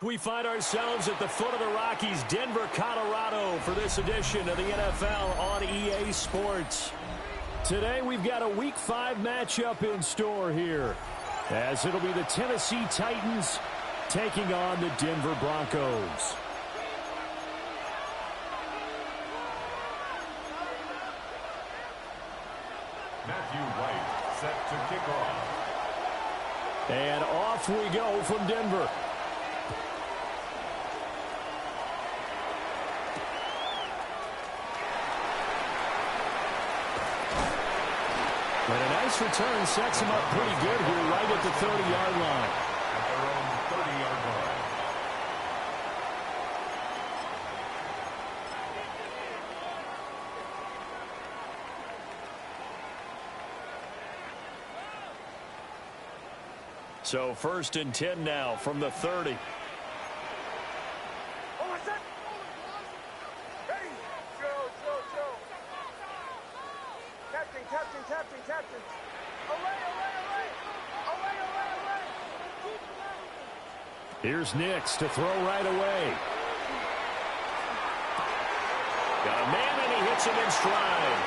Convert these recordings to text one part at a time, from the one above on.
We find ourselves at the foot of the Rockies, Denver, Colorado, for this edition of the NFL on EA Sports. Today we've got a Week 5 matchup in store here, as it'll be the Tennessee Titans taking on the Denver Broncos. Matthew White set to kick off. And off we go from Denver. And a nice return sets him up pretty good here right at the 30-yard line. At their own 30-yard line. So 1st and 10 now from the 30. Captain. Here's Nix to throw right away. Got a man and he hits him in stride.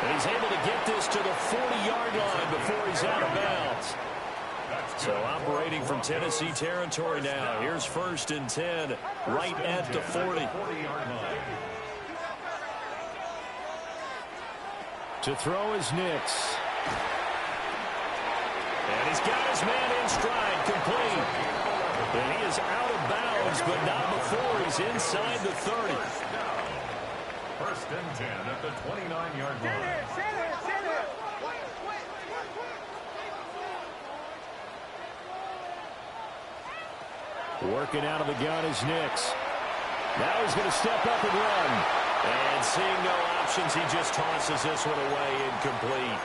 And he's able to get this to the 40-yard line before he's out of bounds. So operating from Tennessee territory now. Here's 1st and 10 right at the 40. To throw is Nix. And he's got his man in stride, complete. And he is out of bounds, but not before he's inside the 30. 1st and 10 at the 29-yard line. Working out of the gun is Nix. Now he's going to step up and run. And seeing no options, he just tosses this one away, incomplete.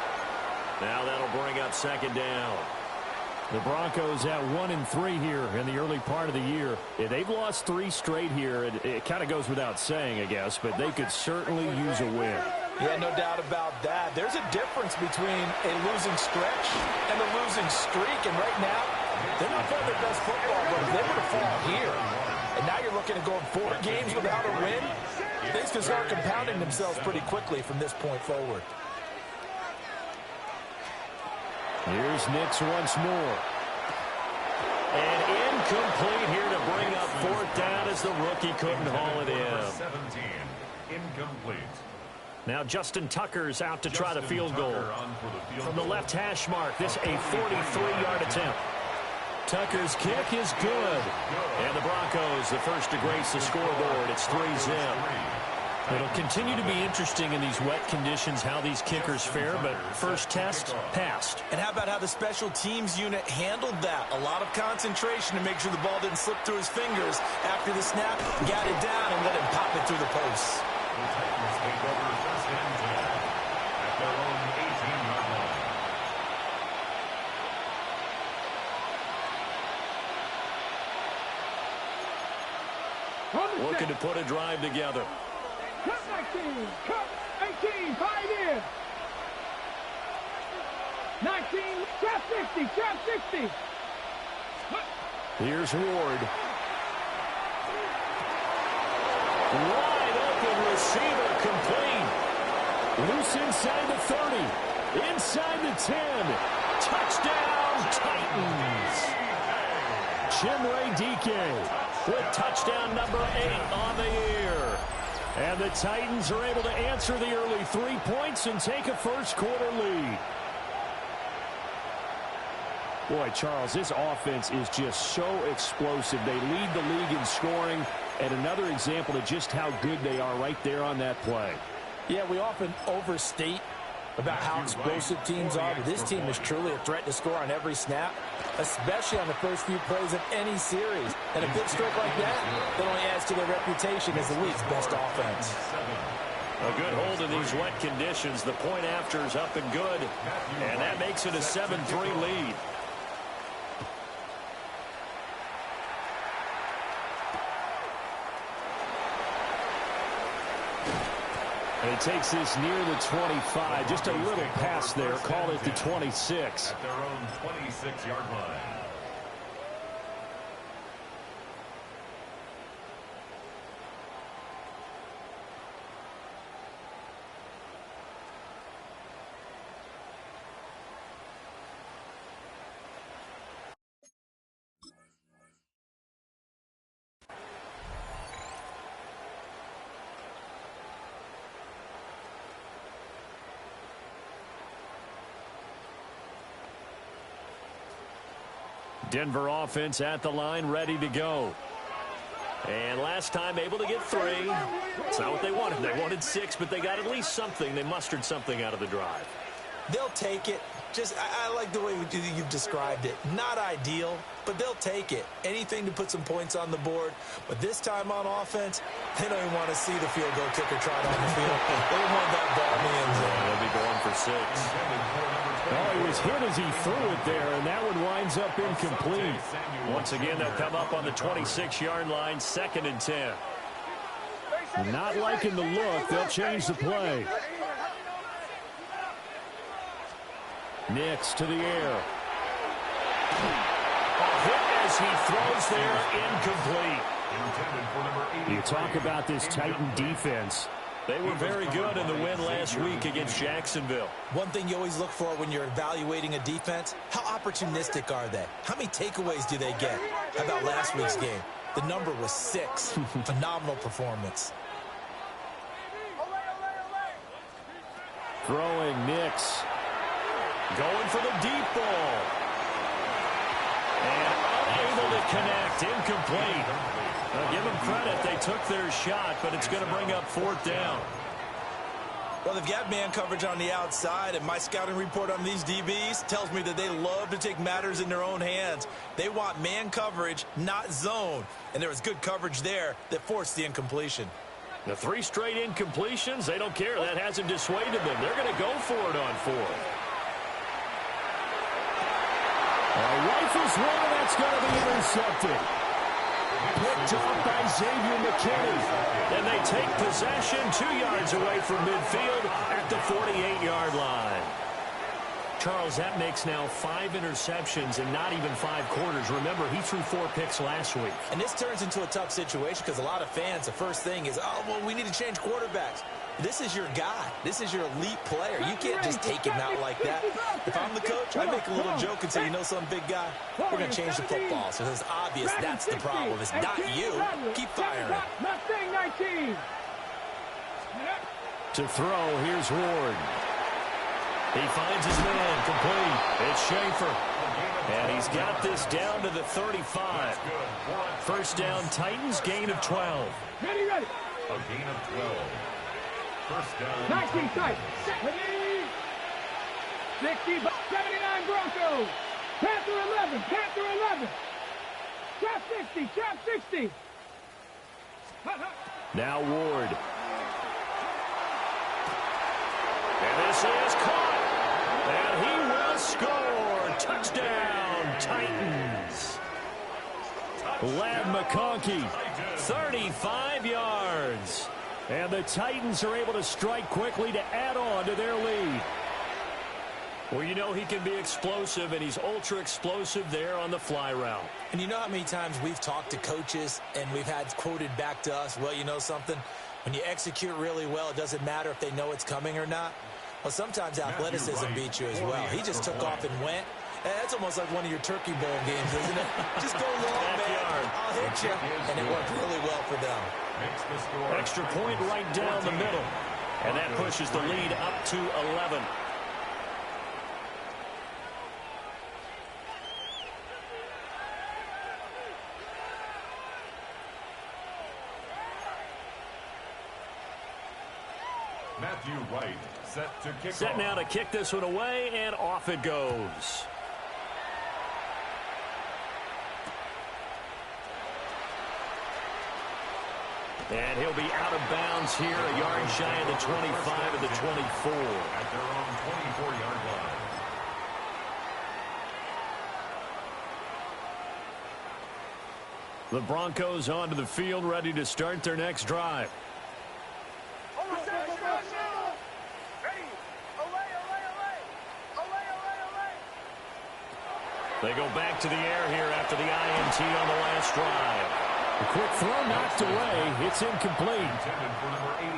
Now that'll bring up 2nd down. The Broncos at 1-3 here in the early part of the year. Yeah, they've lost 3 straight here. It kind of goes without saying, I guess, but they could certainly use a win. Yeah, no doubt about that. There's a difference between a losing stretch and a losing streak, and right now, they're not playing their best football, but if they were to fall here, and now you're looking at going 4 games without a win, things can start compounding themselves pretty quickly from this point forward. Here's Nix once more. And incomplete here to bring up 4th down as the rookie couldn't haul it in. 17, incomplete. Now Justin Tucker's out to try the field goal. From the left hash mark, this a 43-yard attempt. Tucker's kick is good. And the Broncos, the first to grace the scoreboard. It's 3-0. It'll continue to be interesting in these wet conditions how these kickers fare, but first test, passed. And how about how the special teams unit handled that? A lot of concentration to make sure the ball didn't slip through his fingers. After the snap, got it down and let him pop it through the posts. The Titans take over 1st and 10 at their own 18-yard line. Looking to put a drive together. Cut 19, cut 18, 5 in. 19, trap 60, trap 60. Here's Ward. Wide open receiver, complete. Loose inside the 30. Inside the 10. Touchdown, Titans. Chimere Dike with touchdown number 8 on the year. And the Titans are able to answer the early 3 points and take a first-quarter lead. Boy, Charles, this offense is just so explosive. They lead the league in scoring, and another example of just how good they are right there on that play. Yeah, we often overstate about how explosive teams are, but this team is truly a threat to score on every snap, especially on the first few plays of any series. And a big stroke like that only adds to their reputation as the league's best offense. A good hold in these wet conditions. The point after is up and good, and that makes it a 7-3 lead. And he takes this near the 25. Just a little pass there. Call it the 26. At their own 26-yard line. Denver offense at the line, ready to go. And last time able to get 3. It's not what they wanted. They wanted 6, but they got at least something. They mustered something out of the drive. They'll take it. I like the way you've described it. Not ideal, but they'll take it. Anything to put some points on the board. But this time on offense, they don't even want to see the field goal kicker trot on the field. They want that ball in the end zone. They'll be going for 6. Oh, he was hit as he threw it there, and that one winds up incomplete. Once again, they'll come up on the 26-yard line, 2nd and 10. Not liking the look. They'll change the play. Nix to the air. A hit as he throws there, incomplete. You talk about this Titan defense. They were very good in the win last week against Jacksonville. One thing you always look for when you're evaluating a defense, how opportunistic are they? How many takeaways do they get? How about last week's game? The number was 6. Phenomenal performance. Throwing Nix. Going for the deep ball. And unable to connect. Incomplete. Now give them credit. They took their shot, but it's going to bring up 4th down. Well, they've got man coverage on the outside, and my scouting report on these DBs tells me that they love to take matters in their own hands. They want man coverage, not zone. And there was good coverage there that forced the incompletion. The 3 straight incompletions, they don't care. That hasn't dissuaded them. They're going to go for it on 4th. Rifles one, that's going to be intercepted. Picked off by Xavier McKinney. And they take possession 2 yards away from midfield at the 48-yard line. Charles, that makes now 5 interceptions in not even 5 quarters. Remember, he threw 4 picks last week. And this turns into a tough situation because a lot of fans, the first thing is, oh, well, we need to change quarterbacks. This is your guy. This is your elite player. You can't just take him out like that. If I'm the coach, I make a little joke and say, you know some big guy? We're going to change the football. So it's obvious that's the problem. It's not you. Keep firing. To throw, here's Ward. He finds his man, complete. It's Schaefer. And he's got this down to the 35. First down, Titans, gain of 12. Ready. A gain of 12. First down. 19 Titans. 60, 79 Broncos. Panther 11. Trap 60. Now Ward. And this is caught. And he will score. Touchdown, Titans. Ladd McConkey. 35 yards. And the Titans are able to strike quickly to add on to their lead. Well, you know he can be explosive, and he's ultra-explosive there on the fly route. And you know how many times we've talked to coaches and we've had quoted back to us, well, you know something? When you execute really well, it doesn't matter if they know it's coming or not. Well, sometimes athleticism beats you as well. He just took off and went. And that's almost like one of your Turkey Bowl games, isn't it? Just go long, man. I'll hit you. And it worked really well for them. Extra point right down the middle. And that pushes the lead up to 11. Matthew Wright set to kick Set off. now to kick this one away, and off it goes. And he'll be out of bounds here, a yard shy of the 25 of the 24. At their own 24-yard line. The Broncos onto the field, ready to start their next drive. They go back to the air here after the INT on the last drive. A quick throw knocked away. It's incomplete.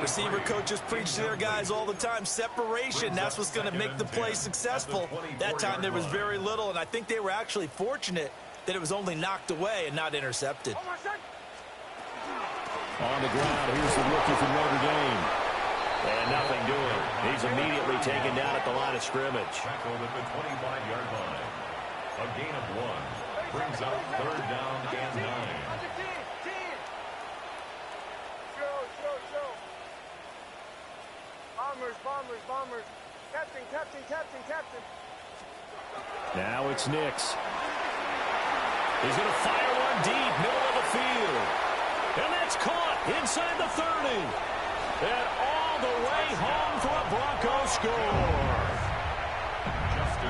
Receiver coaches preach to their guys all the time. Separation, that's what's going to make the play successful. That time there was very little, and I think they were actually fortunate that it was only knocked away and not intercepted. On the ground, here's the rookie from Notre Dame. And nothing doing. He's immediately taken down at the line of scrimmage. Tackled at the 25-yard line. A gain of 1. Brings up third down and 9. Bombers. Captain. Now it's Nix. He's going to fire one deep, middle of the field. And that's caught inside the 30. And all the way home for a Broncos score.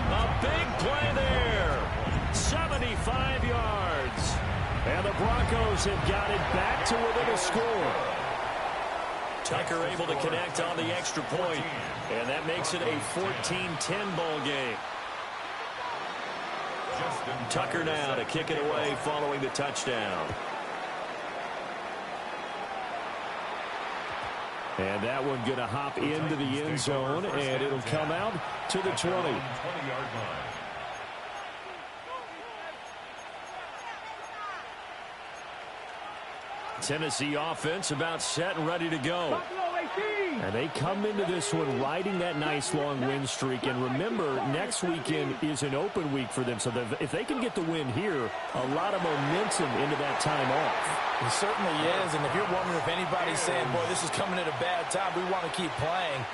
A big play there. 75 yards. And the Broncos have got it back to within a score. Tucker able to connect on the extra point, and that makes it a 14-10 ball game. Tucker now to kick it away following the touchdown. And that one going to hop into the end zone, and it'll come out to the 20. 20-yard line. Tennessee offense about set and ready to go. And they come into this one riding that nice long win streak. And remember, next weekend is an open week for them. So if they can get the win here, a lot of momentum into that time off. It certainly is. And if you're wondering if anybody's saying, boy, this is coming at a bad time, we want to keep playing,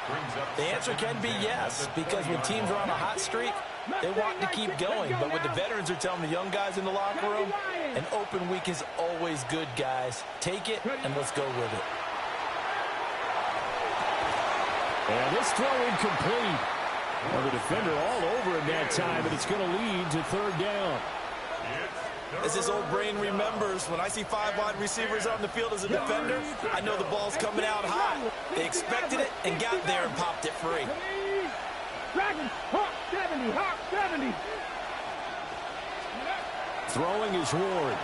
the answer can be yes. Because when teams are on a hot streak, they want to keep going. But what the veterans are telling the young guys in the locker room, an open week is always good, guys. Take it, and let's go with it. And this throw incomplete. Well, the defender all over him that time, and it's going to lead to third down. As this old brain remembers, when I see 5 wide receivers on the field as a defender, I know the ball's coming out hot. They expected it and got there and popped it free. Dragons, Hawk 70. Throwing is Ward.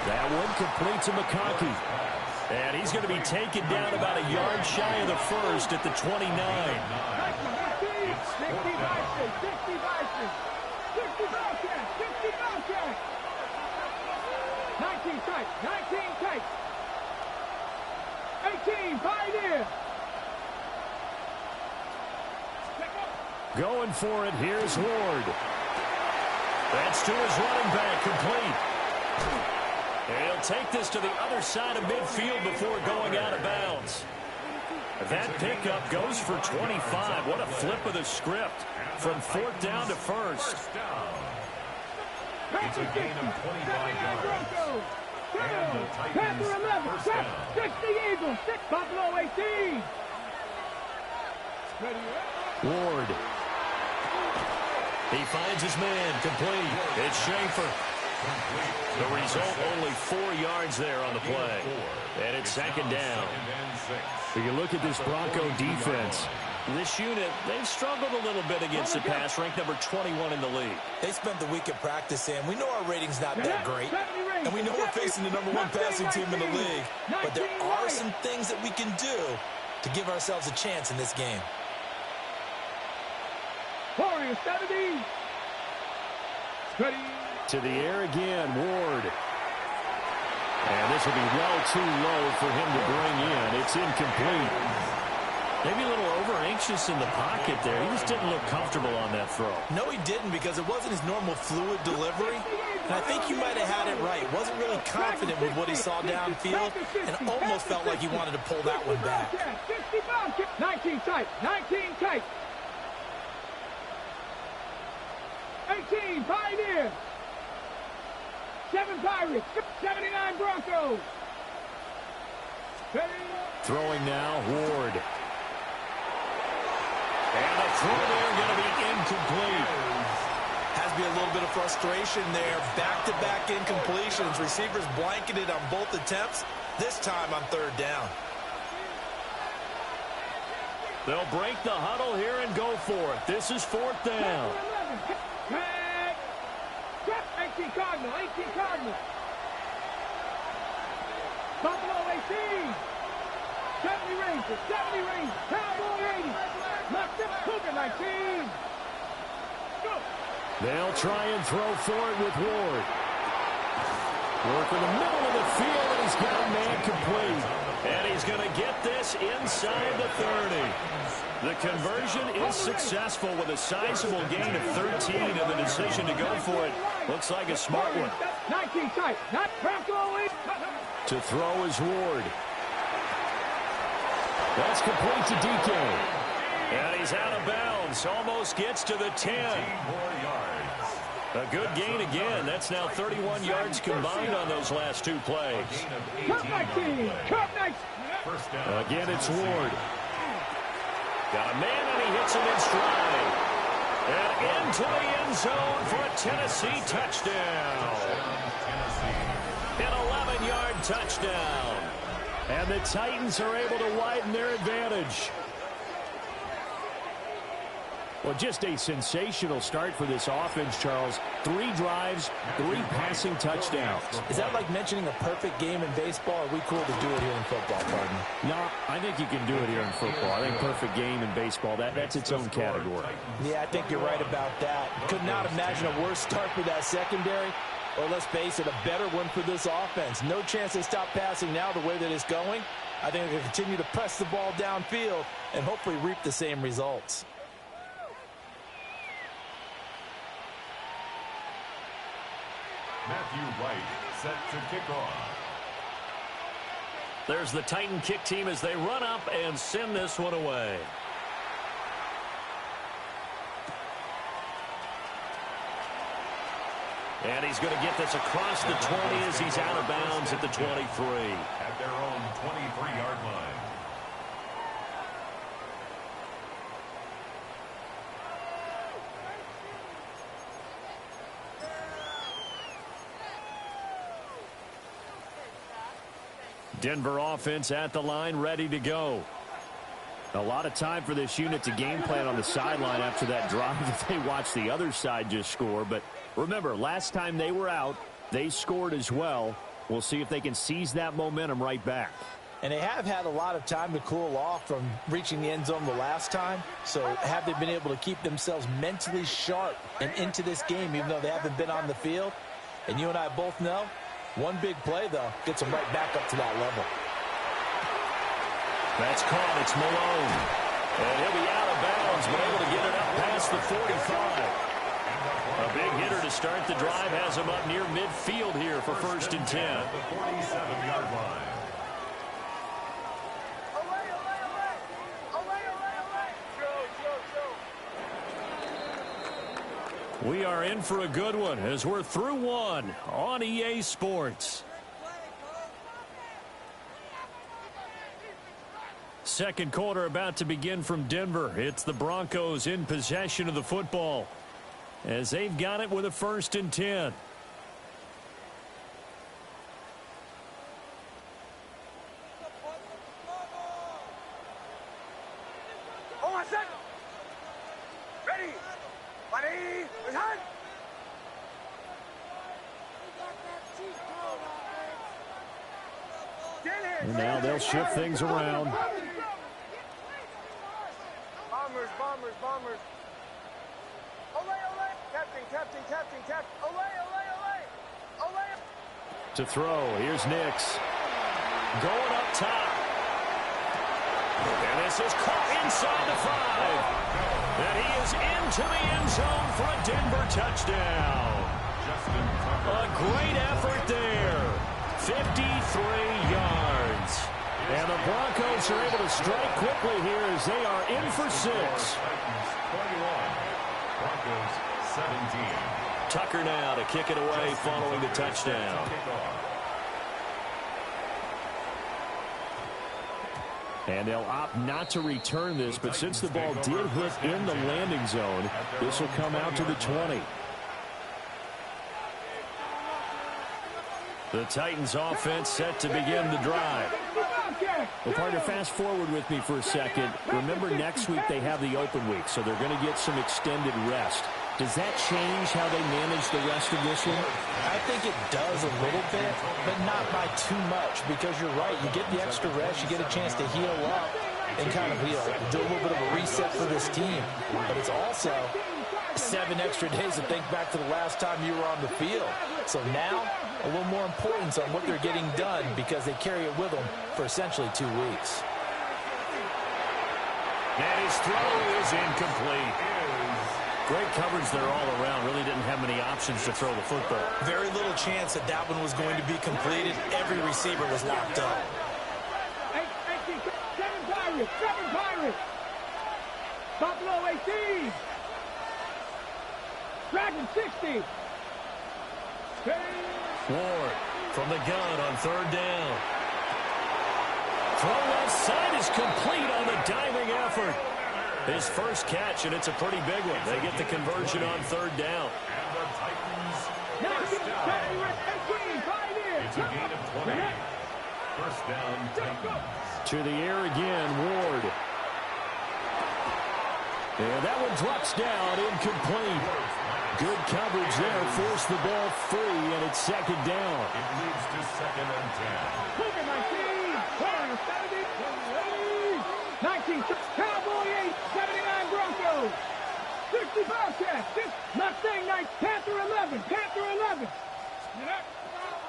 That one complete to McConkey. And he's going to be taken down about a yard shy of the first at the 29. 65 check. 19 tight. 18, Pioneer. Going for it, here's Ward. That's to his running back, complete. And he'll take this to the other side of midfield before going out of bounds. That pickup goes for 25. What a flip of the script from fourth down to first. It's a gain of 25 yards. And the Titans first down. 60 Eagles, 6 Buffalo 18. Ward. He finds his man, complete. It's Schaefer. The result, only 4 yards there on the play. And it's second down. If you look at this Bronco defense, this unit, they've struggled a little bit against the pass, ranked number 21 in the league. They spent the week at practice, Sam. We know our rating's not that great. And we know we're facing the number 1 passing team in the league. But there are some things that we can do to give ourselves a chance in this game. Warriors 70. Ready. To the air again, Ward. And this will be well too low for him to bring in. It's incomplete. Maybe a little over-anxious in the pocket there. He just didn't look comfortable on that throw. No, he didn't, because it wasn't his normal fluid delivery. And I think you might have had it right. Wasn't really confident with what he saw downfield and almost felt like he wanted to pull that one back. 19 tight. 18, Pioneer. 7 Pirates. 79 Broncos. Throwing now, Ward. And the throw there going to be incomplete. Has to be a little bit of frustration there. Back-to-back incompletions. Receivers blanketed on both attempts, this time on third down. They'll break the huddle here and go for it. This is fourth down. 18 Cardinal. Buffalo 18. 70 Rangers. Cowboy 80. Left up Cougar 19. Go. They'll try and throw for it with Ward. Work in the middle of the field, and he's got a man complete. And he's going to get this inside the 30. The conversion is successful with a sizable gain of 13, and the decision to go for it looks like a smart one. 19 tight, not practically. To throw is Ward. That's complete to DK. And he's out of bounds. Almost gets to the 10. 10 more yards. A good gain again. That's now 31 yards combined on those last two plays. Cup 19, Cup 19. First down. Again, it's Ward. Got a man, and he hits him in stride. And into the end zone for a Tennessee touchdown. An 11-yard touchdown. And the Titans are able to widen their advantage. Well, just a sensational start for this offense, Charles. 3 drives, 3 passing touchdowns. Is that like mentioning a perfect game in baseball? Or are we cool to do it here in football, pardon? No, I think you can do it here in football. I think perfect game in baseball, that's its own category. Yeah, I think you're right about that. Could not imagine a worse start for that secondary. Or let's face it, a better one for this offense. No chance to stop passing now the way that it's going. I think they'll continue to press the ball downfield and hopefully reap the same results. Matthew Wright set to kick off. There's the Titan kick team as they run up and send this one away. And he's going to get this across the 20 as he's out of bounds at the 23. At their own 23-yard line. Denver offense at the line, ready to go. A lot of time for this unit to game plan on the sideline after that drive that they watched the other side just score. But remember, last time they were out, they scored as well. We'll see if they can seize that momentum right back. And they have had a lot of time to cool off from reaching the end zone the last time. So have they been able to keep themselves mentally sharp and into this game, even though they haven't been on the field? And you and I both know, one big play, though, gets them right back up to that level. That's caught. It's Malone. And he'll be out of bounds, but able to get it up past the 45. A big hitter to start the drive has him up near midfield here for 1st and 10. At the 47-yard line. We are in for a good one as we're through one on EA Sports. Second quarter about to begin from Denver. It's the Broncos in possession of the football as they've got it with a 1st and 10. And now they'll shift things around. Bombers. Captain. Olay. To throw, here's Nix. Going up top. And this is caught inside the 5. And he is into the end zone for a Denver touchdown. A great effort there. 53 yards. And the Broncos are able to strike quickly here as they are in for 6. 21. Broncos 17. Tucker now to kick it away following the touchdown. And they'll opt not to return this, but since the ball did hit in the landing zone, this will come out to the 20. The Titans offense set to begin the drive. Well, partner, fast forward with me for a second. Remember, next week they have the open week, so they're going to get some extended rest. Does that change how they manage the rest of this one? I think it does a little bit, but not by too much, because you're right. You get the extra rest, you get a chance to heal up and kind of do a little bit of a reset for this team. But it's also 7 extra days to think back to the last time you were on the field. So now, a little more importance on what they're getting done because they carry it with them for essentially 2 weeks. And his throw is incomplete. Great coverage there all around. Really didn't have many options to throw the football. Very little chance that that one was going to be completed. Every receiver was locked up. 7 Pirates. Buffalo 18. Dragon 60. Ward from the gun on 3rd down. Throw left side is complete on the diving effort. His first catch, and it's a pretty big one. They get the conversion on 3rd down. And the Titans It's It's a gain of 20. First down, Titans. To the air again, Ward. And that one drops down, incomplete. Good coverage there, forced the ball free, and it's 2nd down. It leads to 2nd and 10. 19, Cowboy 8, 79 Broncos. 60 Bobcats, Mustang 9, Panther 11, Panther 11.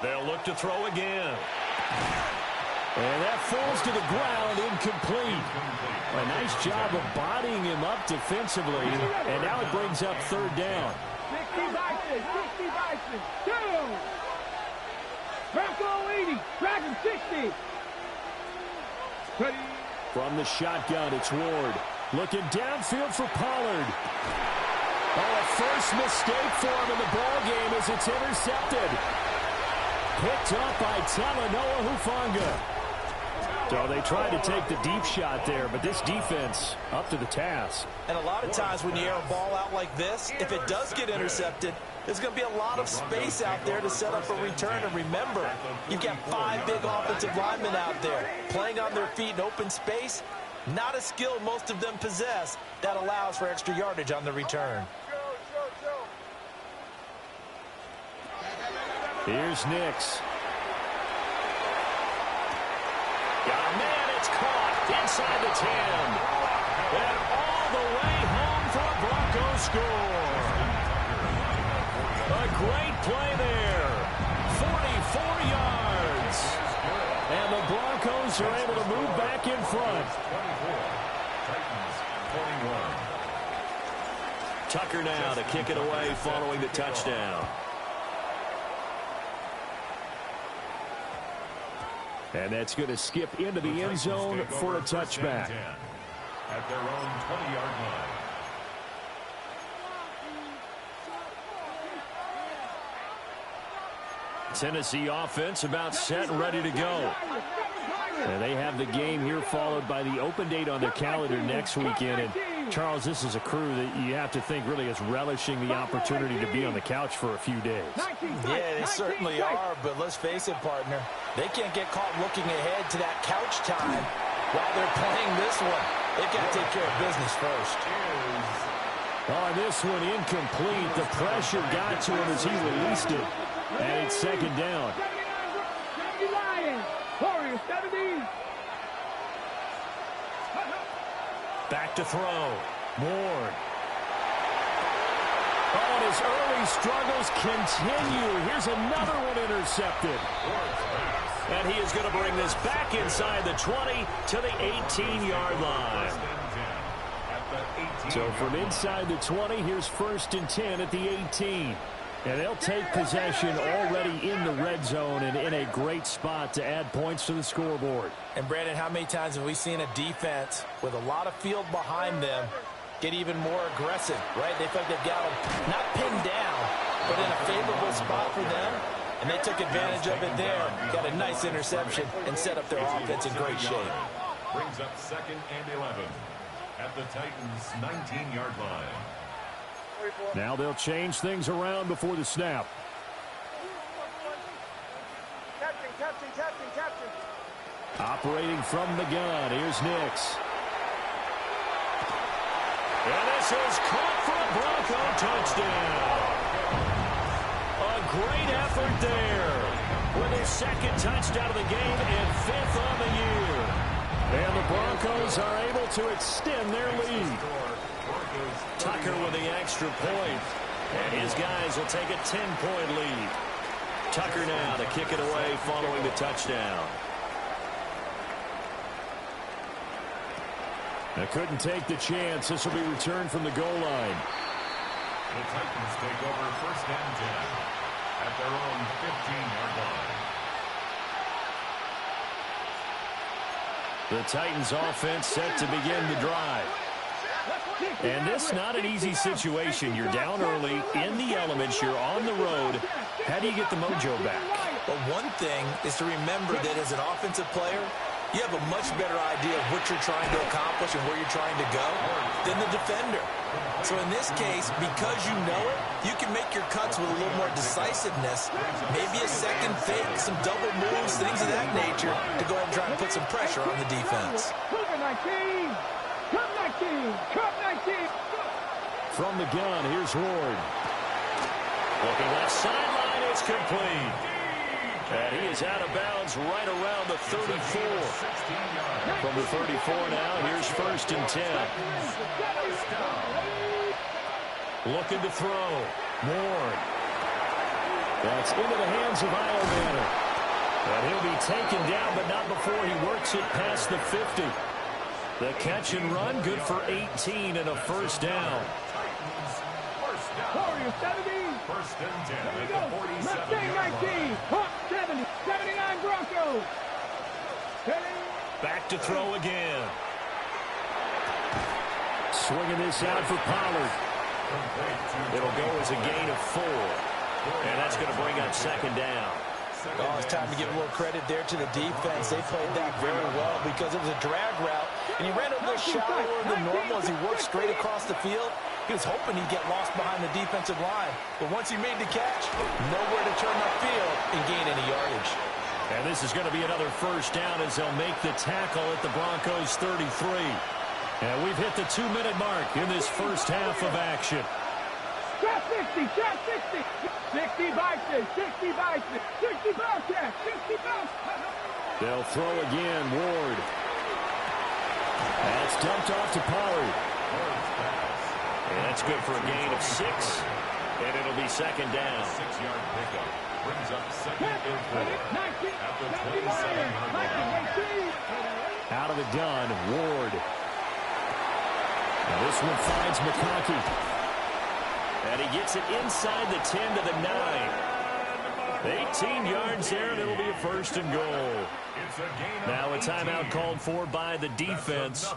They'll look to throw again. And that falls to the ground, incomplete. A nice job of bodying him up defensively, and now it brings up 3rd down. 60 Bison, 2. Bronco 80, Dragon 60. From the shotgun, it's Ward. Looking downfield for Pollard. Oh, a first mistake for him in the ball game as it's intercepted. Picked up by Talanoa Hufanga. So they tried to take the deep shot there, but this defense up to the task. And a lot of times when you air a ball out like this, if it does get intercepted, there's going to be a lot of space out there to set up a return. And remember, you've got 5 big offensive linemen out there playing on their feet in open space. Not a skill most of them possess that allows for extra yardage on the return. Here's Nix. Got a man, it's caught inside the 10. And all the way home for a Broncos score. A great play there. 44 yards. And the Broncos are able to move back in front. 24. Titans 41. Tucker now to kick it away following the touchdown. And that's going to skip into the end zone for a touchback. At their own 20-yard line. Tennessee offense about set and ready to go. And they have the game here followed by the open date on their calendar next weekend. And Charles, this is a crew that you have to think really is relishing the opportunity to be on the couch for a few days. Yeah, they certainly are, but let's face it, partner. They can't get caught looking ahead to that couch time while they're playing this one. They've got to take care of business first. On this one, incomplete. The pressure got to him as he released it. And it's 2nd down. Back to throw. Ward. Oh, and his early struggles continue. Here's another one intercepted. And he is going to bring this back inside the 20 to the 18-yard line. So from inside the 20, here's 1st and 10 at the 18. And they'll take possession already in the red zone and in a great spot to add points to the scoreboard. And, Brandon, how many times have we seen a defense with a lot of field behind them get even more aggressive, right? They feel like they've got them not pinned down, but in a favorable spot for them. And they took advantage of it there. Got a nice interception and set up their offense in great shape. Brings up 2nd and 11 at the Titans' 19-yard line. Now they'll change things around before the snap. Captain. Operating from the gun, here's Nix. And this is caught for a Bronco touchdown. A great effort there with his 2nd touchdown of the game and 5th on the year. And the Broncos are able to extend their lead. Tucker with the extra point. And his guys will take a 10-point lead. Tucker now to kick it away following the touchdown. They couldn't take the chance. This will be returned from the goal line. The Titans take over first and 10 at their own 15-yard line. The Titans offense set to begin the drive. And this is not an easy situation. You're down early, in the elements, you're on the road. How do you get the mojo back? But one thing is to remember that as an offensive player, you have a much better idea of what you're trying to accomplish and where you're trying to go than the defender. So in this case, because you know it, you can make your cuts with a little more decisiveness, maybe a second fake, some double moves, things of that nature, to go ahead and try and put some pressure on the defense. From the gun, here's Ward. Looking left sideline, it's complete. And he is out of bounds right around the 34. From the 34 now, here's first and 10. Looking to throw. Ward. That's into the hands of Iomanner. And he'll be taken down, but not before he works it past the 50. The catch and run, good for 18 and a first down. Warriors 70. First and 10 There we at go. the 47-yard Mustang 19. line. Hawk 70. 79 Broncos. Back to throw again. Swinging this out for Pollard. It'll go as a gain of 4. And that's going to bring up second down. Oh, it's time to give a little credit there to the defense. They played that very well because it was a drag route, and he ran a little shallower than normal as he worked straight across the field. He was hoping he'd get lost behind the defensive line, but once he made the catch, nowhere to turn upfield and gain any yardage. And this is going to be another first down as they'll make the tackle at the Broncos 33. And we've hit the 2-minute mark in this first half of action. Shot 60. Shot 60. 60 Bison. 60 Bison. 60 Bobcats. 60 Bobcats. They'll throw again. Ward. That's dumped off to Pollard. And that's good for a gain of 6. And it'll be second down. 6-yard pickup brings up second and 4 at the 27-yard line. Out of the gun, Ward. Now this one finds McConkey. And he gets it inside the 10 to the 9. 18 yards there, and it'll be a first and goal. Now a timeout called for by the defense.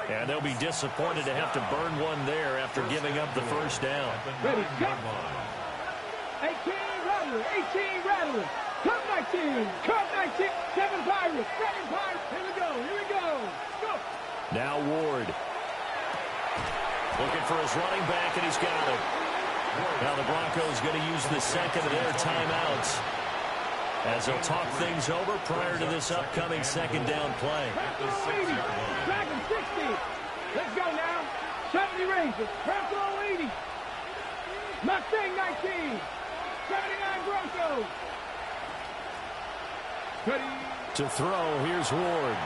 And they'll be disappointed to have to burn one there after giving up the first down. Ready, cut. 18 Rattler. 18 Rattler. Cut 19. Cut 19. 7 Pirates. 7 Pirates. Here we go. Here we go. Go. Now Ward. Looking for his running back, and he's got it. Now the Broncos going to use the second of their timeouts as they'll talk things over prior to this upcoming second down play. Bronco 80. Dragon 60. Let's go now. 70 Rangers. Bronco 80. Mustang 19. 79 Broncos. To throw, here's Ward.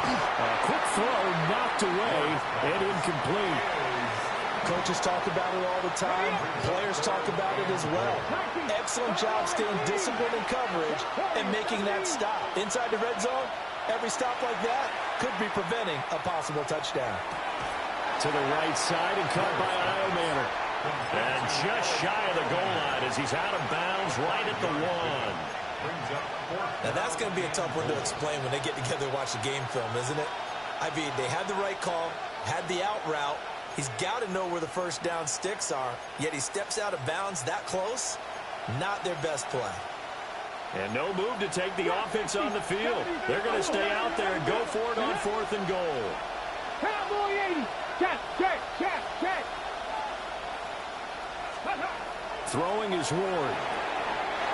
A quick throw knocked away and incomplete. Coaches talk about it all the time. Players talk about it as well. Excellent job staying disciplined in coverage and making that stop. Inside the red zone, every stop like that could be preventing a possible touchdown. To the right side and caught by Iomanner. And just shy of the goal line as he's out of bounds right at the 1. Now that's going to be a tough one to explain when they get together and watch the game film, isn't it? I mean, they had the right call, had the out route. He's got to know where the first down sticks are, yet he steps out of bounds that close. Not their best play. And no move to take the offense on the field. They're going to stay out there and go for it on 4th and goal. Cowboy 80. Check, check, check, check. Throwing is Ward.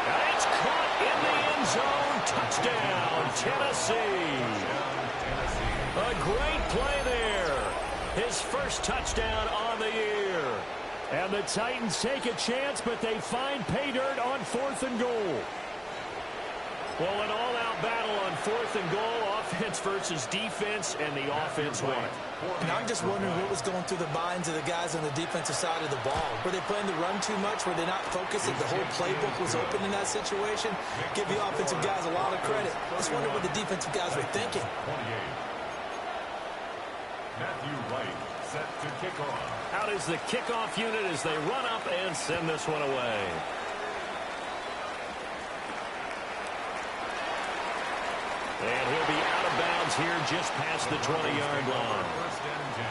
And it's caught in the end zone. Touchdown, Tennessee. A great play there. His first touchdown on the year. And the Titans take a chance, but they find pay dirt on 4th and goal. Well, an all-out battle on 4th and goal. offense versus defense, and the offense won it. And I'm just wondering what was going through the minds of the guys on the defensive side of the ball. Were they playing the run too much? Were they not focusing? The whole playbook was open in that situation? Give the offensive guys a lot of credit. Just wonder what the defensive guys were thinking. 28. Matthew Wright set to kick off. Out is the kickoff unit as they run up and send this one away. And he'll be out of bounds here just past the 20-yard line. First and 10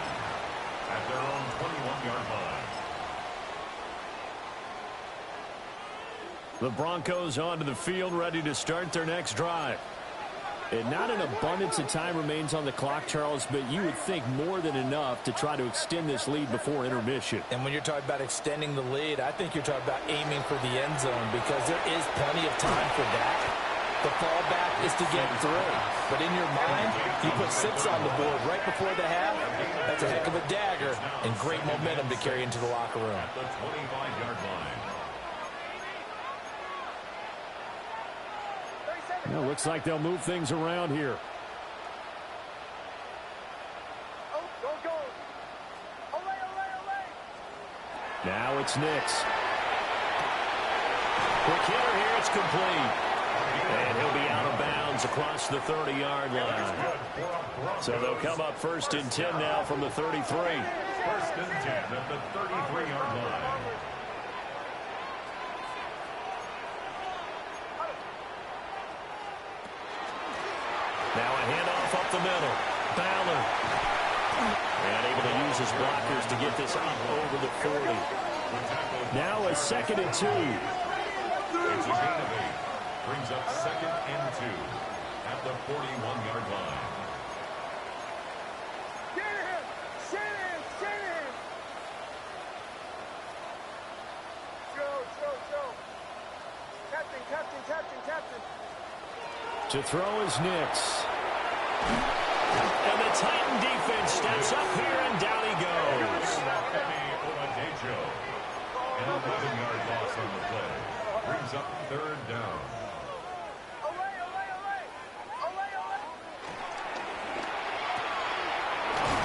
at their own 21-yard line. The Broncos onto the field, ready to start their next drive. And not an abundance of time remains on the clock, Charles, but you would think more than enough to try to extend this lead before intermission. And when you're talking about extending the lead, I think you're talking about aiming for the end zone because there is plenty of time for that. The fallback is to get through. But in your mind, you put 6 on the board right before the half. That's a heck of a dagger and great momentum to carry into the locker room. At the 25-yard line. Well, looks like they'll move things around here. Now it's Nix. Quick hitter here, it's complete. And he'll be out of bounds across the 30-yard line. So they'll come up first and 10 now from the 33. First and 10 at the 33-yard line. Now a handoff up the middle. Ballard. And able to use his blockers to get this up over the 40. Now a second and 2. It's a gain of 8. Brings up second and 2 at the 41-yard line. To throw is Nix. And the Titan defense steps up here, and down he goes. An 11-yard loss on the play. Brings up third down.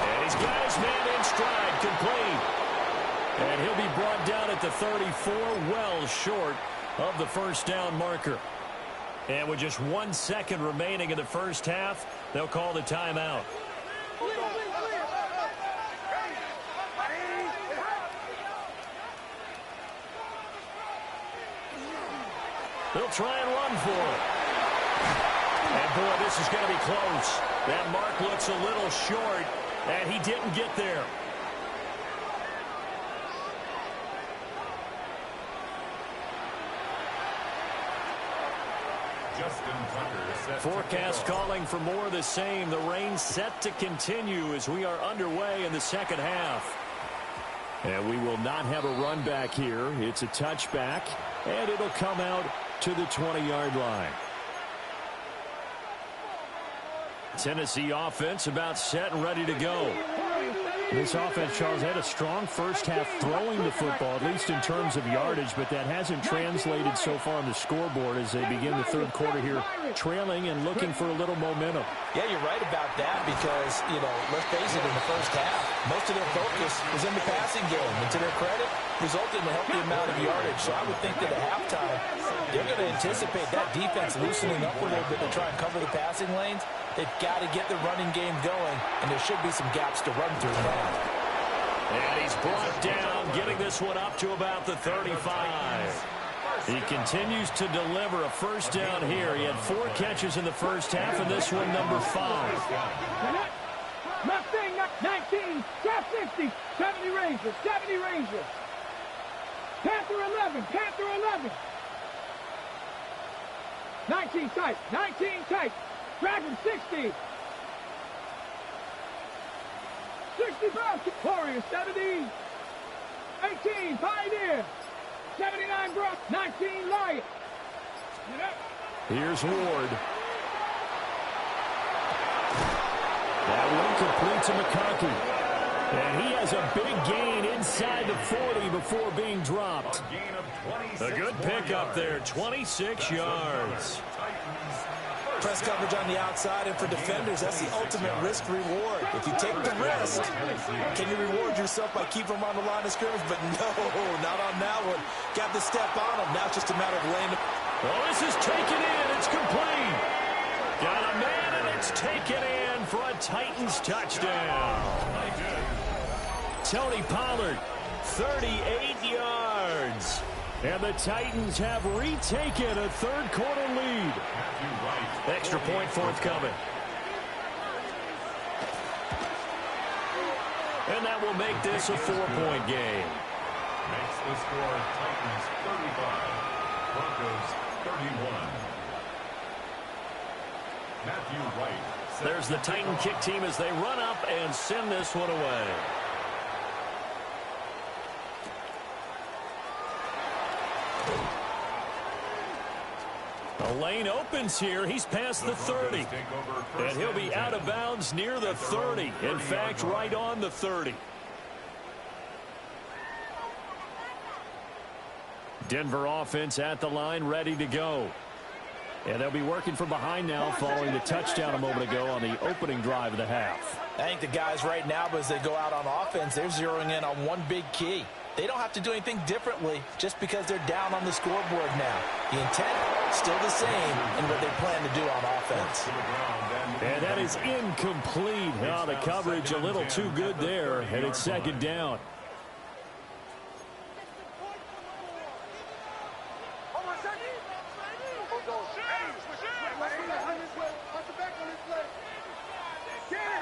And he's got his man in stride, complete. And he'll be brought down at the 34, well short of the first down marker. And with just 1 second remaining in the first half, they'll call the timeout. They'll try and run for it. And boy, this is going to be close. That mark looks a little short, and he didn't get there. Forecast calling for more of the same. The rain set to continue as we are underway in the second half. And we will not have a run back here. It's a touchback, and it'll come out to the 20-yard line. Tennessee offense about set and ready to go. This offense, Charles, had a strong first half throwing the football, at least in terms of yardage, but that hasn't translated so far on the scoreboard as they begin the third quarter here, trailing and looking for a little momentum. Yeah, you're right about that because, let's face it, in the first half, most of their focus was in the passing game. And to their credit, resulted in a healthy amount of yardage. So I would think that at halftime, they're going to anticipate that defense loosening up a little bit to try and cover the passing lanes. They've got to get the running game going, and there should be some gaps to run through now. And he's brought down, getting this one up to about the 35. He continues to deliver a first down here. He had 4 catches in the first half, and this one number 5. Mustang 19, South 60, 70 Rangers, 70 Rangers. Panther 11, Panther 11. 19 tight, 19 tight. Dragon 60. 65, Warriors 70. 18, Pioneer. 79, Brock. 19, Lion. Here's Ward. That one complete to McConkey. And he has a big gain inside the 40 before being dropped. A good pickup there, 26 yards. Press coverage on the outside, and for defenders, that's the ultimate risk-reward. If you take the risk, can you reward yourself by keeping them on the line of scrimmage? But no, not on that one. Got the step on them. Now it's just a matter of laying them. Oh, this is taken in. It's complete. Got a man, and it's taken in for a Titans touchdown. Tony Pollard, 38 yards. And the Titans have retaken a third-quarter lead. Extra point forthcoming. And that will make this a 4-point game. Makes the score Titans 35, Broncos 31. Matthew Wright. There's the Titan kick team as they run up and send this one away. The lane opens here. He's past the 30. And he'll be out of bounds near the 30. In fact, right on the 30. Denver offense at the line, ready to go. And they'll be working from behind now following the touchdown a moment ago on the opening drive of the half. I think the guys right now, as they go out on offense, they're zeroing in on one big key. They don't have to do anything differently just because they're down on the scoreboard now. The intent, still the same in what they plan to do on offense. And that is incomplete. Oh, the coverage a little too good there, and it's second down.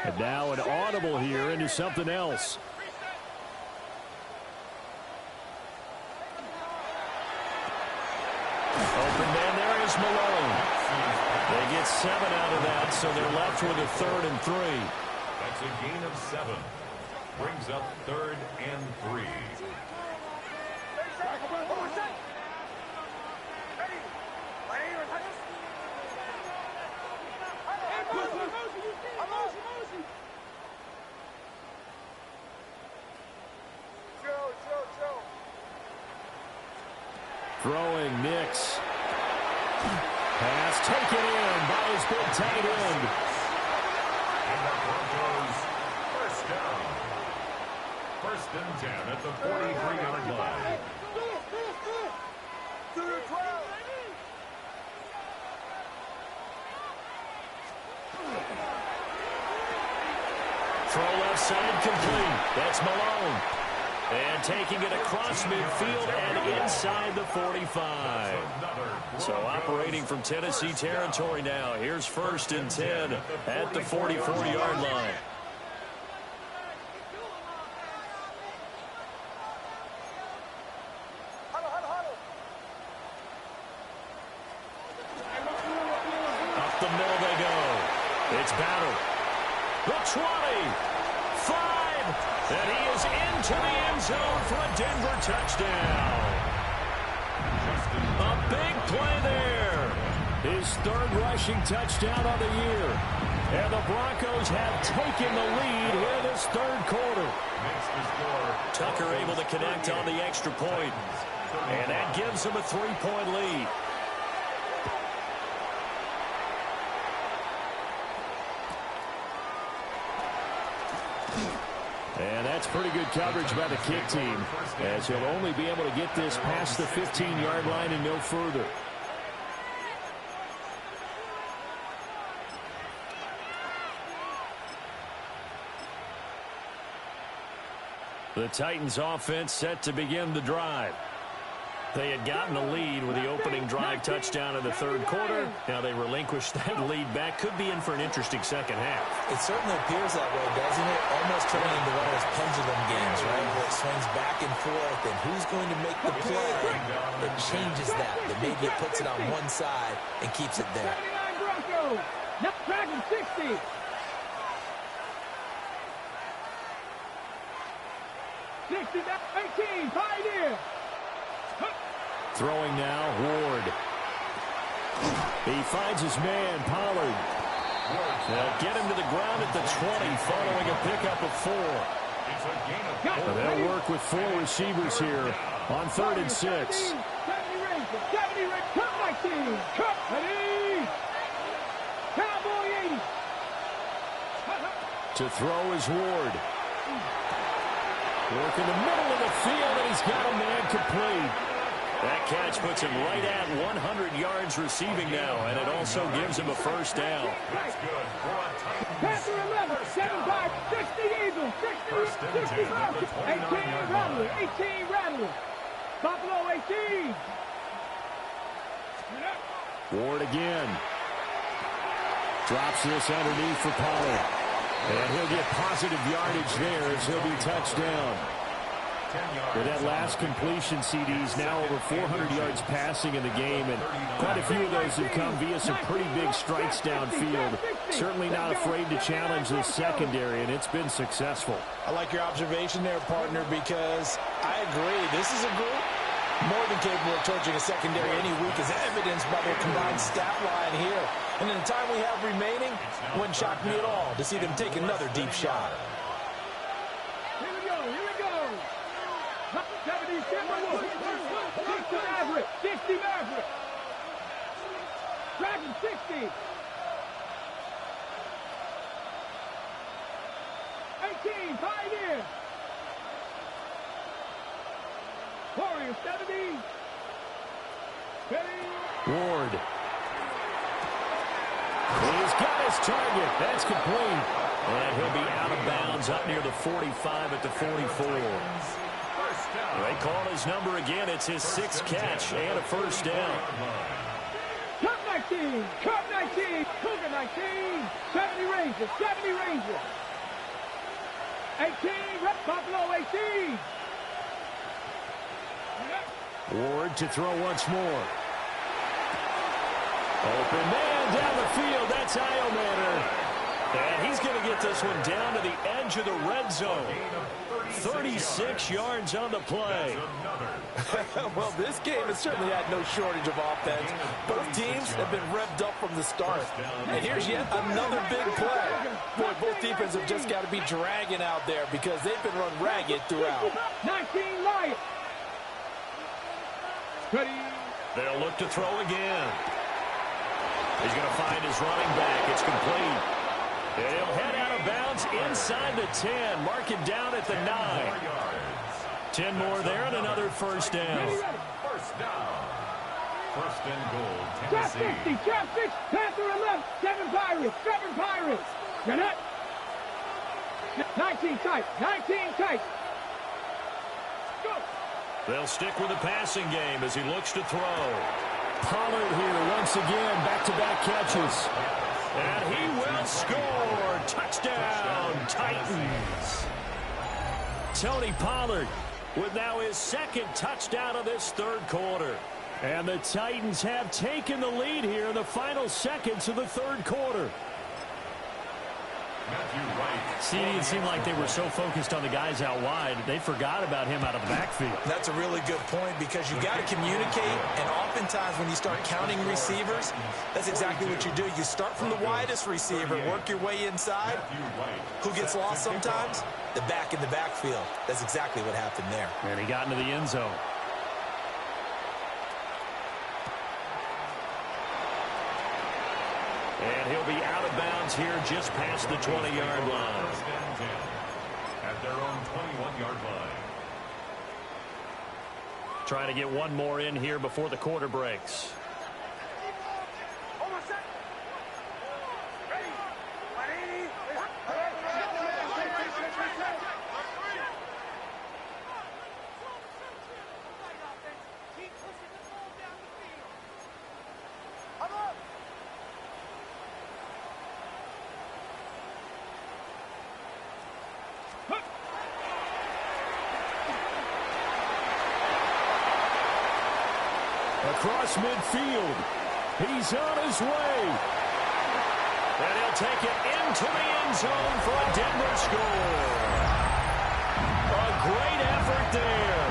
And now an audible here into something else. Open man, there is Malone. They get 7 out of that, so they're left with a 3rd and 3. That's a gain of 7. Brings up 3rd and 3. Throwing Nix. Pass taken in by his big tight end. And the Broncos first down. 1st and 10 at the 43-yard line. Throw left side complete. That's Malone. And taking it across midfield and inside the 45. So operating from Tennessee territory now. Here's 1st and 10 at the 44-yard line. Up the middle they go. It's Battle. The 20. 5. And he is into the end zone for a Denver touchdown. A big play there. His 3rd rushing touchdown of the year. And the Broncos have taken the lead here this 3rd quarter. Tucker able to connect on the extra point. And that gives him a 3-point lead. And that's pretty good coverage by the kick team, as he'll only be able to get this past the 15-yard line and no further. The Titans offense set to begin the drive. They had gotten a lead with the opening drive touchdown in the 3rd quarter. Now they relinquished that lead back. Could be in for an interesting second half. It certainly appears that way, doesn't it? Almost turning into one of those pendulum games, right? Where it swings back and forth, and who's going to make the play that changes that maybe it puts it on one side and keeps it there. 79 Broncos. Now tracking 60. 18, Pioneer. Throwing now, Ward. He finds his man, Pollard. They'll get him to the ground at the 20 following a pickup of 4. They'll work with 4 receivers here on 3rd and 6. 70 Cup 19. Cup ready. To throw is Ward. Working the middle of the field, and he's got a man complete. That catch puts him right at 100 yards receiving now, and it also gives him a first down. That's good for a Titans. Panther 11, 7-5, 60 Eagles, 60, 65, 18 Rattler, 18 Rattler. Buffalo 18. Ward again. Drops this underneath for Pollard. And he'll get positive yardage there as he'll be touchdown. With that last completion, CD's now over 400 yards passing in the game, and quite a few of those have come via some pretty big strikes downfield. Certainly not afraid to challenge this secondary, and it's been successful. I like your observation there, partner, because I agree. This is a group more than capable of torching a secondary any week, as evidenced by their combined stat line here. And in the time we have remaining, wouldn't shock me at all to see them take another deep shot. Here we go, here we go. 70 Timberwolves, 60 Maverick, 60 Maverick. Dragon 60. 18, Pioneer. Warrior 70. Ward. He's got his target. That's complete. And he'll be out of bounds up near the 45 at the 44. They call his number again. It's his sixth catch and a first down. Cup 19, Cup 19, Cougar 19, 70 Rangers, 70 Rangers. 18, Buffalo 18. Ward to throw once more. Open man down the field. That's Iomanner. And he's going to get this one down to the edge of the red zone. 36 yards on the play. Well, this game has certainly had no shortage of offense. Both teams have been revved up from the start. And here's yet another big play. Boy, both defenses have just got to be dragging out there because they've been run ragged throughout. 19 Lions. Ready. They'll look to throw again. He's going to find his running back. It's complete. And he'll head out of bounds inside the 10. Mark it down at the 9. 10 more there and another first down. First down. First and goal, Trap Tennessee. 60, Trap 6, Panther 11, 7 Pirates, 7 Pirates. Gannett. 19 tight, 19 tight. Go. They'll stick with the passing game as he looks to throw. Pollard here once again, back-to-back catches. And he will score. Touchdown, Titans. Tony Pollard with now his second touchdown of this third quarter. And the Titans have taken the lead here in the final seconds of the third quarter. Matthew Wright. See, it seemed like they were so focused on the guys out wide, they forgot about him out of the backfield. That's a really good point because you got to communicate, and oftentimes when you start counting receivers, that's exactly what you do. You start from the widest receiver, work your way inside. Who gets lost sometimes? The back in the backfield. That's exactly what happened there. And he got into the end zone. And he'll be out of bounds here just past the 20-yard line. First and 10 at their own 21-yard line. Trying to get one more in here before the quarter breaks. Across midfield. He's on his way. And he'll take it into the end zone for a Denver score. A great effort there.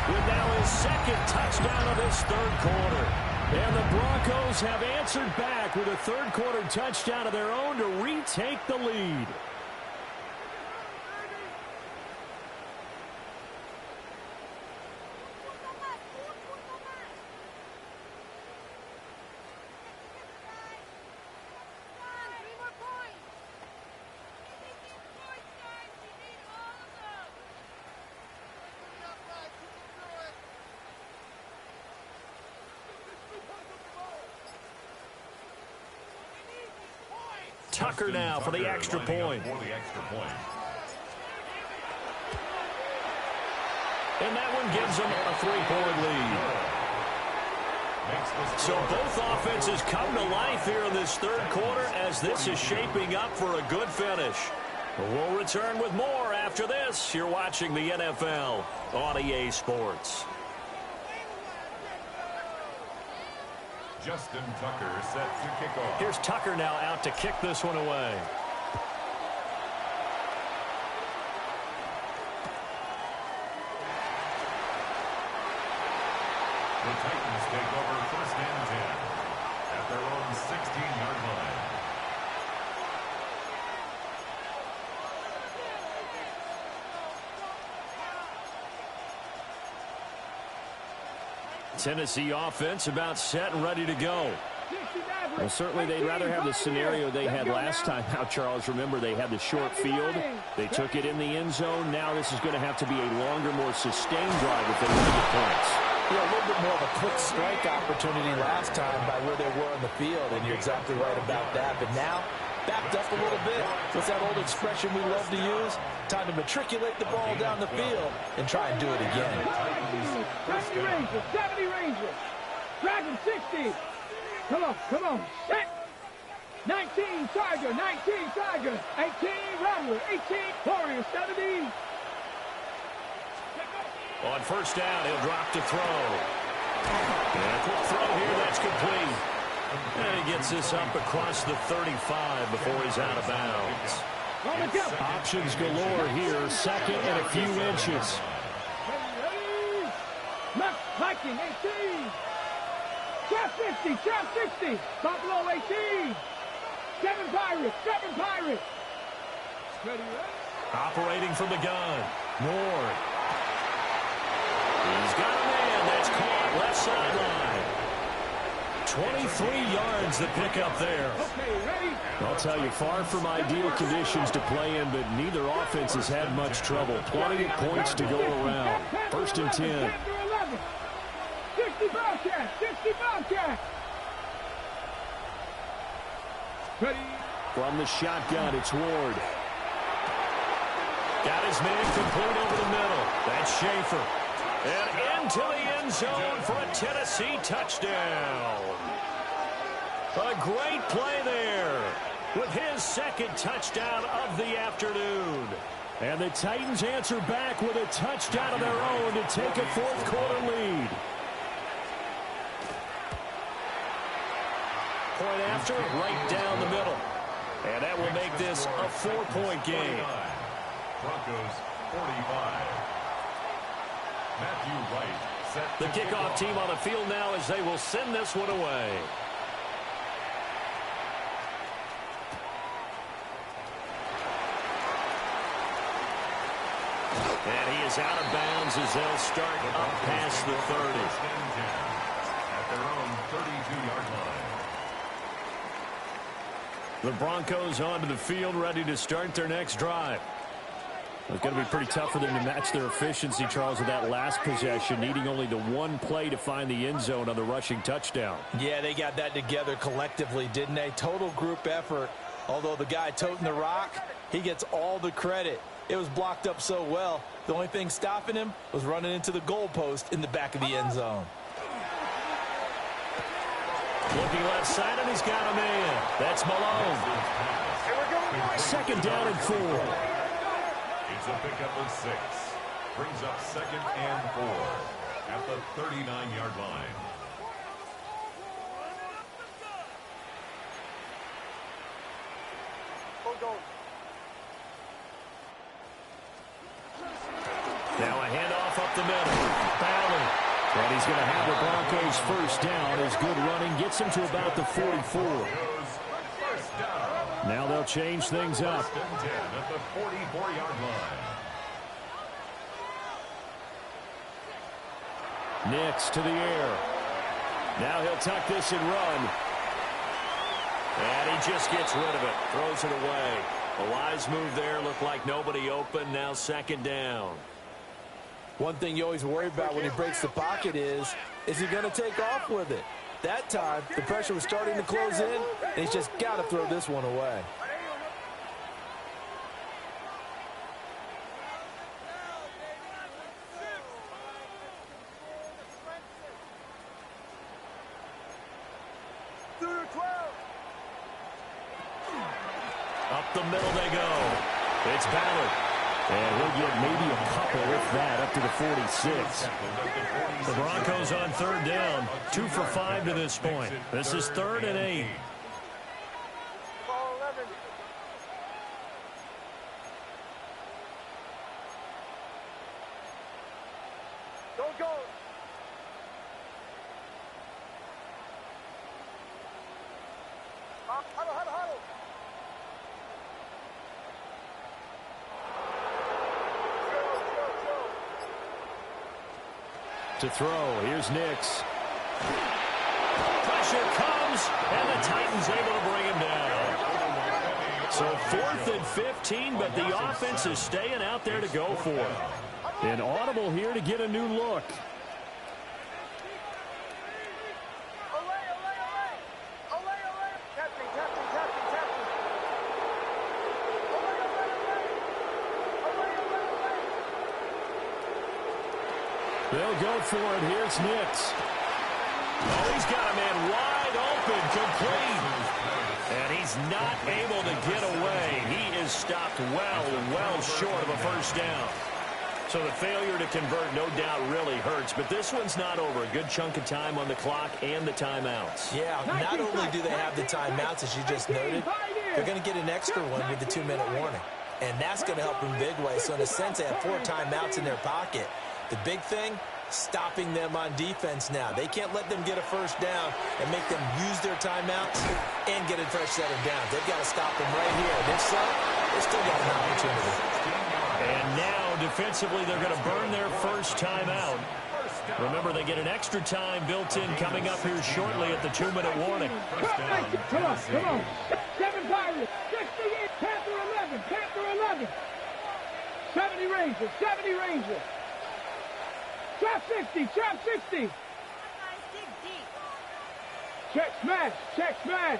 With now his second touchdown of this third quarter. And the Broncos have answered back with a third quarter touchdown of their own to retake the lead. Tucker now for the extra point. And that one gives them a 3-point lead. So both offenses come to life here in this third quarter as this is shaping up for a good finish. We'll return with more after this. You're watching the NFL on EA Sports. Justin Tucker set to kick off. Here's Tucker now out to kick this one away. The Titans take over first and 10 at their own 16-yard line. Tennessee offense about set and ready to go. Well, certainly they'd rather have the scenario they had last time out, Charles. Remember, they had the short field. They took it in the end zone. Now this is going to have to be a longer, more sustained drive if they want to get points. Yeah, a little bit more of a quick strike opportunity last time by where they were on the field, and you're exactly right about that. But now, backed up a little bit. What's that old expression we love to use? Time to matriculate the ball down the field and try and do it again. 70 Rangers. Dragon 60. Come on. Set. 19 Tiger. 18 Rattler. 18 Warrior. 70. On first down, he'll drop to throw. And a quick throw here, that's complete. And he gets this up across the 35 before he's out of bounds. Options galore here, second and a few inches. Left Viking 18. Trap 60. Buffalo 18. 7 Pirates. Operating from the gun. Ward. He's got a man. That's caught left sideline. 23 yards the pickup there. I'll tell you, far from ideal conditions to play in, but neither offense has had much trouble. Plenty of points to go around. First and 10. 60 Bobcat. From the shotgun, it's Ward. Got his man complete over the middle. That's Schaefer. And into the end zone for a Tennessee touchdown. A great play there with his second touchdown of the afternoon. And the Titans answer back with a touchdown of their own to take a fourth quarter lead. Point after, right down the middle. And that will make this a 4-point game. Broncos 45. Matthew Wright set The kickoff team on the field now as they will send this one away. And he is out of bounds as they'll start up past the 30. At their own 32-yard line. The Broncos onto the field, ready to start their next drive. It's going to be pretty tough for them to match their efficiency, Charles, with that last possession, needing only the one play to find the end zone on the rushing touchdown. Yeah, they got that together collectively, didn't they? Total group effort. Although the guy toting the rock, he gets all the credit. It was blocked up so well. The only thing stopping him was running into the goalpost in the back of the end zone. Looking left side, and he's got a man. That's Malone. Second down and 4. It's a pickup of 6. Brings up second and 4 at the 39-yard line. Now a handoff up the middle. Ballard. And he's going to have the Broncos first down. His good running gets him to about the 44. Now they'll change things up. First and 10 at the 44-yard line. Nix to the air. Now he'll tuck this and run. And he just gets rid of it. Throws it away. A wise move there. Looked like nobody open. Now second down. One thing you always worry about when he breaks the pocket is he going to take off with it? That time, the pressure was starting to close in, and he's just got to throw this one away. Up the middle they go. It's Ballard. And he'll get maybe a couple, if that, up to the 46. The Broncos on third down. 2 for 5 to this point. This is 3rd and 8. To throw, here's Nix. Pressure comes, and the Titans able to bring him down. So 4th and 15, but the offense is staying out there to go for it. An audible here to get a new look. They'll go for it. Here's Nix. Oh, he's got a man wide open, complete. And he's not able to get away. He is stopped well short of a first down. So the failure to convert, no doubt, really hurts. But this one's not over. A good chunk of time on the clock and the timeouts. Yeah, not only do they have the timeouts, as you just noted, they're going to get an extra one with the 2-minute warning. And that's going to help in big ways. So in a sense, they have 4 timeouts in their pocket. The big thing, stopping them on defense now. They can't let them get a first down and make them use their timeouts and get a fresh set of downs. They've got to stop them right here. And if so, they've still got an opportunity. And now, defensively, they're going to burn their first timeout. Remember, they get an extra time built in coming up here shortly at the 2-minute warning. Come on. 7 Pirates, 68, Panther 11, Panther 11. 70 Rangers. Trap 60. Check smash.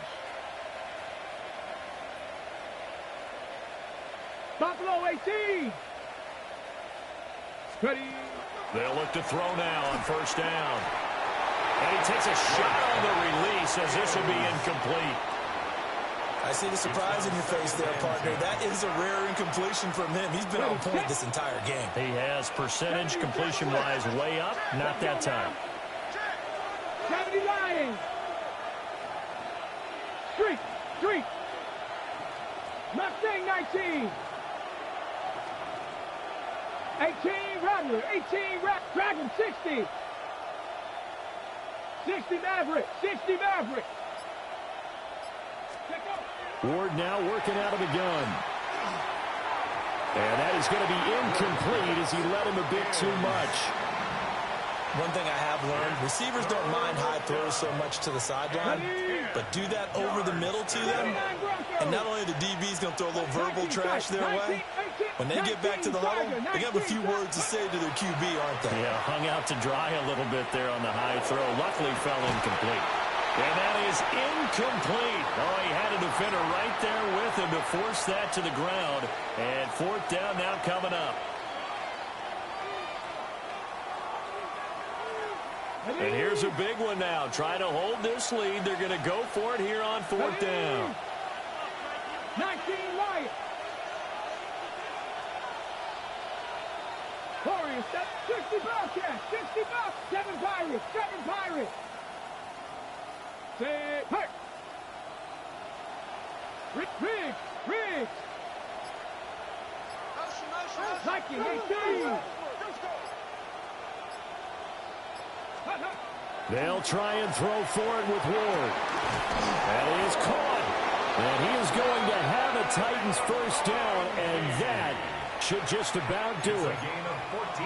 Buffalo 18. Ready. They'll look to throw now on first down. And he takes a shot on the release as this will be incomplete. I see the surprise in your face there, partner. That is a rare incompletion from him. He's been on point this entire game. He has percentage completion-wise way up. Not that time. 70 Lions. Street. Mustang 19. 18 Rattler. Dragon 60. 60 Maverick. Ward now working out of the gun. And that is going to be incomplete as he led him a bit too much. One thing I have learned, receivers don't mind high throws so much to the sideline, but do that over the middle to them, and not only the DB's going to throw a little verbal trash their way, when they get back to the huddle, they have a few words to say to their QB, aren't they? Yeah, hung out to dry a little bit there on the high throw. Luckily fell incomplete. And that is incomplete. Oh, he had a defender right there with him to force that to the ground. And 4th down now coming up. And here's a big one now. Trying to hold this lead. They're going to go for it here on 4th down. 19 Lions. Warriors, 60 Bobcats, 60 Bobcats, 7 Pirates. Say, hey! Riggs! Viking, 18! They'll try and throw for it with Ward. And he is caught. And he is going to have a Titans first down, and that should just about do it.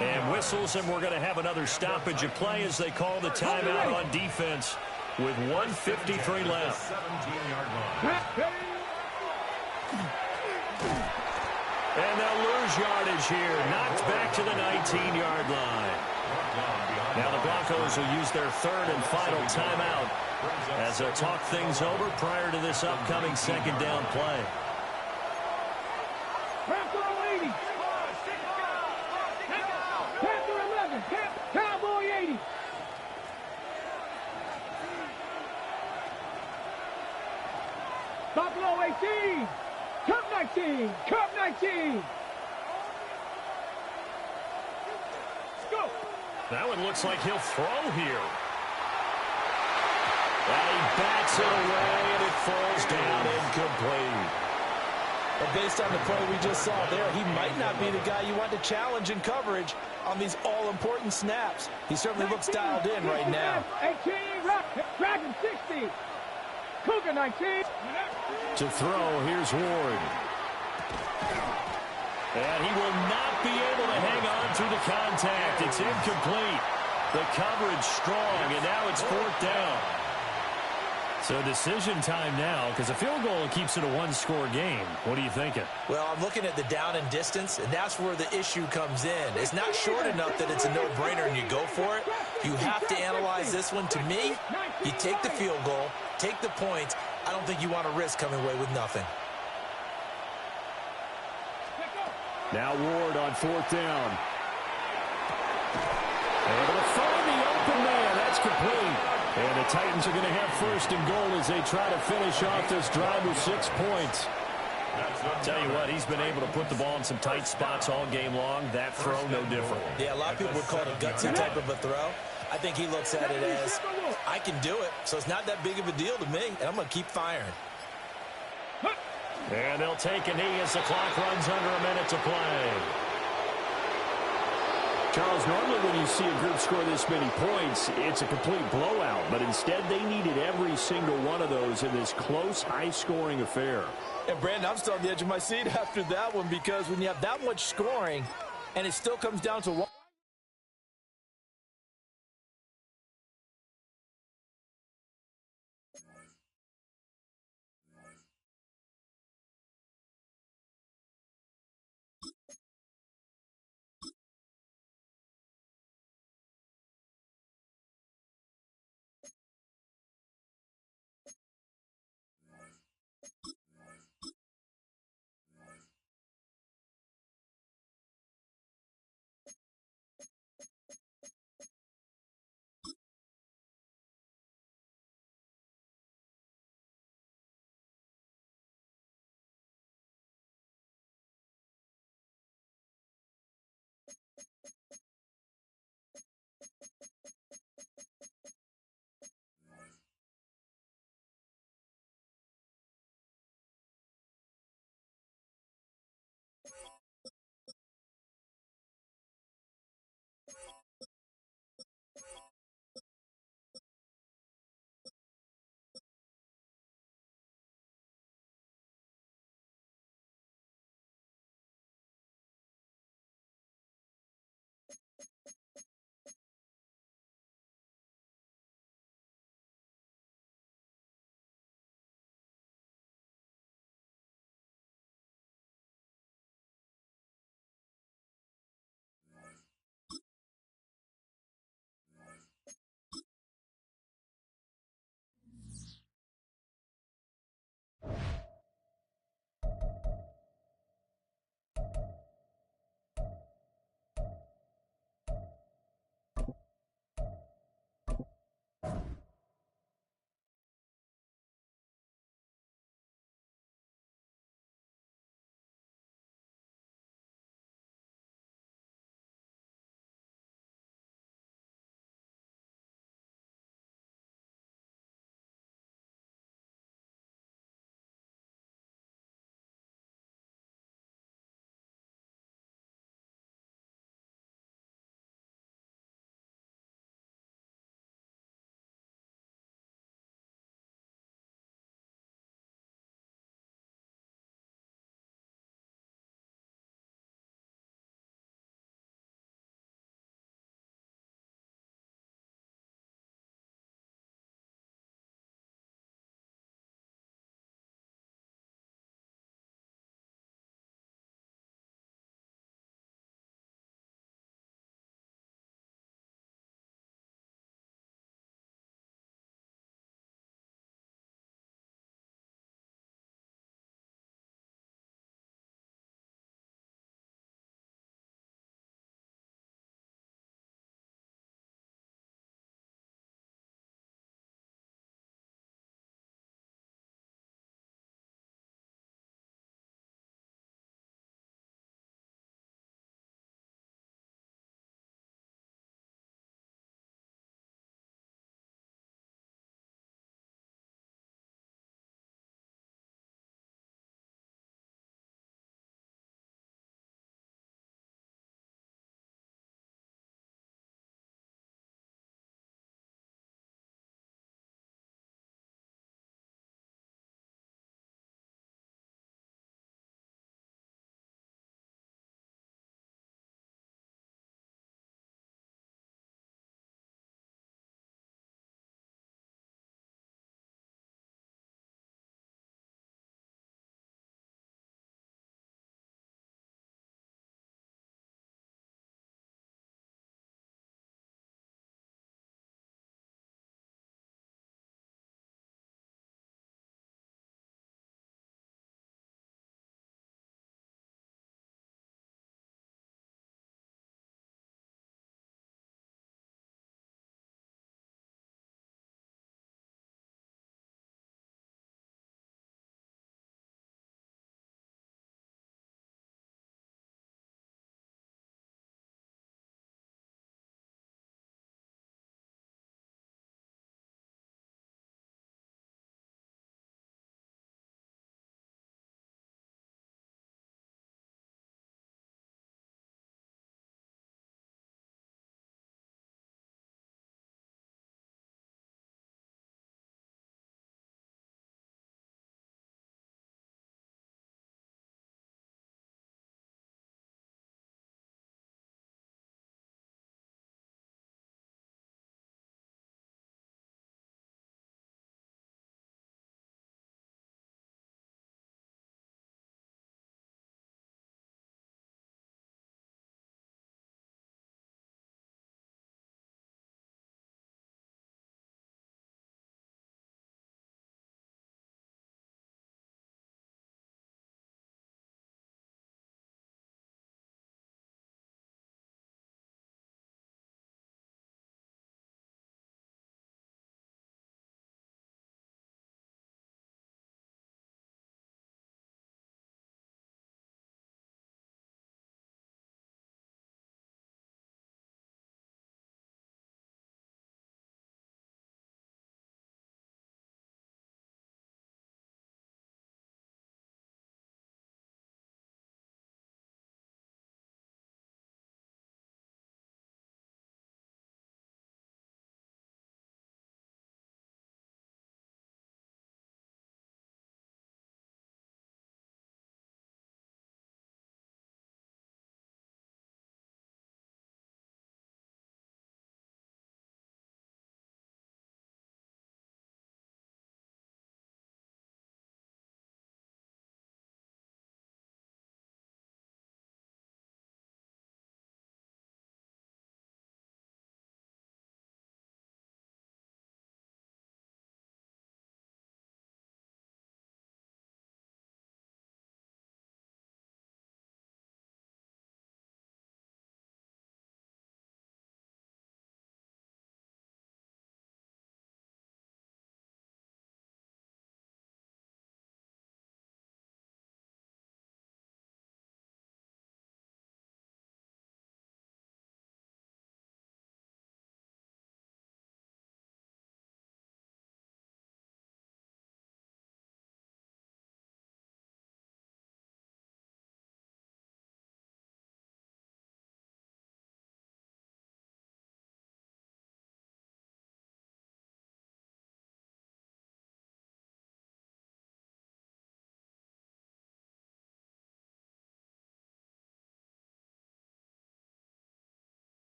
And whistles, and we're going to have another stoppage of play as they call the timeout on defense with 1:53 left. And they'll lose yardage here. Knocked back to the 19-yard line. Now the Broncos will use their 3rd and final timeout as they'll talk things over prior to this upcoming 2nd down play. Panther 80. Panther 11. Cowboy 80. Buffalo 18. Cup 19. Cup 19. Go. That one looks like he'll throw here. And he bats it away, and it falls down incomplete. But based on the play we just saw there, he might not be the guy you want to challenge in coverage on these all-important snaps. He certainly looks dialed in right now. 18, Dragon 60. Cougar 19. To throw, here's Ward. And he will not be able to hang on through the contact. It's incomplete. The coverage strong, and now it's 4th down. So decision time now, because a field goal keeps it a one-score game. What are you thinking? Well, I'm looking at the down and distance, and that's where the issue comes in. It's not short enough that it's a no-brainer and you go for it. You have to analyze this one. To me, you take the field goal, take the points. I don't think you want to risk coming away with nothing. Now Ward on 4th down. Able to find the open man. That's complete. And the Titans are going to have 1st and goal as they try to finish off this drive with 6 points. Tell you what, he's been able to put the ball in some tight spots all game long. That throw, no different. Yeah, a lot of people would call it a gutsy type of a throw. I think he looks at it as, I can do it, so it's not that big of a deal to me, and I'm going to keep firing. And they'll take a knee as the clock runs under a minute to play. Charles, normally when you see a group score this many points, it's a complete blowout. But instead, they needed every single one of those in this close, high-scoring affair. And, Brandon, I'm still on the edge of my seat after that one because when you have that much scoring and it still comes down to one